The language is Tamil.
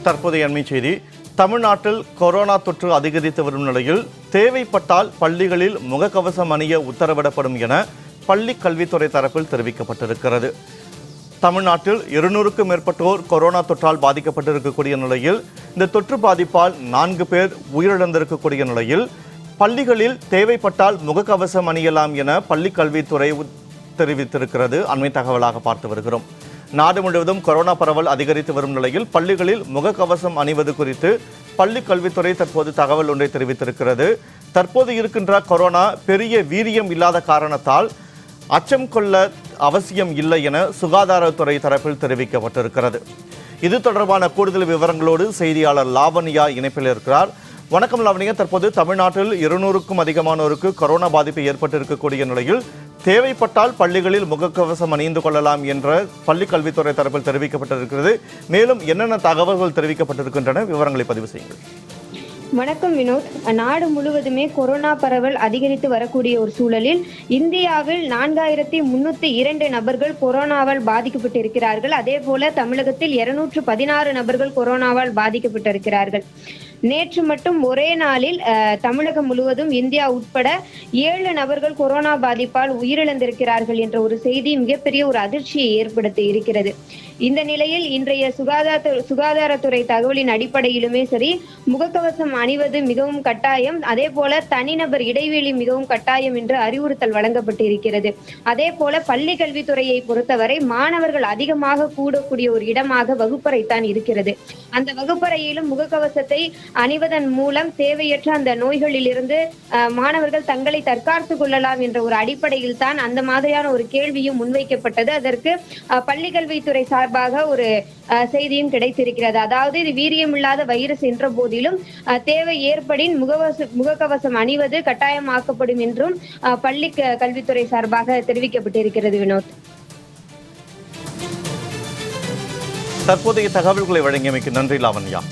தற்போதைய அண்மை செய்தி. தமிழ்நாட்டில் கொரோனா தொற்று அதிகரித்து வரும் நிலையில் தேவைப்பட்டால் பள்ளிகளில் முகக்கவசம் அணிய உத்தரவிடப்படும் என பள்ளி கல்வித்துறை தரப்பில் தெரிவிக்கப்பட்டிருக்கிறது. தமிழ்நாட்டில் 200க்கும் மேற்பட்டோர் கொரோனா தொற்றால் பாதிக்கப்பட்டிருக்கக்கூடிய நிலையில் இந்த தொற்று பாதிப்பால் 4 பேர் உயிரிழந்திருக்கக்கூடிய நிலையில் பள்ளிகளில் தேவைப்பட்டால் முகக்கவசம் அணியலாம் என பள்ளி கல்வித்துறை தெரிவித்திருக்கிறது. அண்மை தகவலாக பார்த்து வருகிறோம். நாடு முழுவதும் கொரோனா பரவல் அதிகரித்து வரும் நிலையில் பள்ளிகளில் முகக்கவசம் அணிவது குறித்து பள்ளி கல்வித்துறை தற்போது தகவல் ஒன்றை தெரிவித்திருக்கிறது. தற்போது இருக்கின்ற கொரோனா பெரிய வீரியம் இல்லாத காரணத்தால் அச்சம் கொள்ள அவசியம் இல்லை என சுகாதாரத்துறை தரப்பில் தெரிவிக்கப்பட்டிருக்கிறது. இது தொடர்பான கூடுதல் விவரங்களோடு செய்தியாளர் லாவண்யா இணைப்பில் இருக்கிறார். வணக்கம் லாவண்யா. தற்போது தமிழ்நாட்டில் 200க்கும் அதிகமானோருக்கு கொரோனா பாதிப்பு ஏற்பட்டிருக்கக்கூடிய நிலையில் தேவைப்பட்டால் பள்ளிகளில் முகக்கவசம் அணிந்து கொள்ளலாம் என்ற பள்ளி கல்வித்துறை தரப்பில் தெரிவிக்கப்பட்டிருக்கிறது. மேலும் என்னென்ன தகவல்கள் தெரிவிக்கப்பட்டிருக்கின்றன, விவரங்களை பதிவு செய்யுங்கள். வணக்கம் வினோத். நாடு முழுவதுமே கொரோனா பரவல் அதிகரித்து வரக்கூடிய ஒரு சூழலில் இந்தியாவில் 4302 நபர்கள் கொரோனாவால் பாதிக்கப்பட்டிருக்கிறார்கள். அதே போல தமிழகத்தில் 216 நபர்கள் கொரோனாவால் பாதிக்கப்பட்டிருக்கிறார்கள். நேற்று மட்டும் ஒரே நாளில் தமிழகம் முழுவதும் இந்தியா உட்பட 7 நபர்கள் கொரோனா பாதிப்பால் உயிரிழந்திருக்கிறார்கள் என்ற ஒரு செய்தி மிகப்பெரிய ஒரு அதிர்ச்சியை ஏற்படுத்தி இருக்கிறது. இந்த நிலையில் இன்றைய சுகாதாரத்துறை தகவலின் அடிப்படையிலுமே சரி, முகக்கவசம் அணிவது மிகவும் கட்டாயம், அதே போல தனிநபர் இடைவெளி மிகவும் கட்டாயம் என்று அறிவுறுத்தல் வழங்கப்பட்டு இருக்கிறது. அதே போல பள்ளி கல்வித்துறையை பொறுத்தவரை மாணவர்கள் அதிகமாக கூடக்கூடிய ஒரு இடமாக வகுப்பறைத்தான் இருக்கிறது. அந்த வகுப்பறையிலும் முகக்கவசத்தை அணிவதன் மூலம் தேவையற்ற அந்த நோய்களில் இருந்து மாணவர்கள் தங்களை தற்காத்துக் கொள்ளலாம் என்ற ஒரு அடிப்படையில் தான் அந்த மாதிரியான ஒரு கேள்வியும் முன்வைக்கப்பட்டது. அதற்கு பள்ளி கல்வித்துறை சார்பாக ஒரு செய்தியும் கிடைத்திருக்கிறது. அதாவது இது வீரியமில்லாத வைரஸ் என்ற போதிலும் தேவை ஏற்படின் முகக்கவசம் அணிவது கட்டாயமாக்கப்படும் என்றும் பள்ளி கல்வித்துறை சார்பாக தெரிவிக்கப்பட்டிருக்கிறது. வினோத், தற்போதைய தகவல்களை வழங்கியமைக்கு நன்றி லாவண்யா.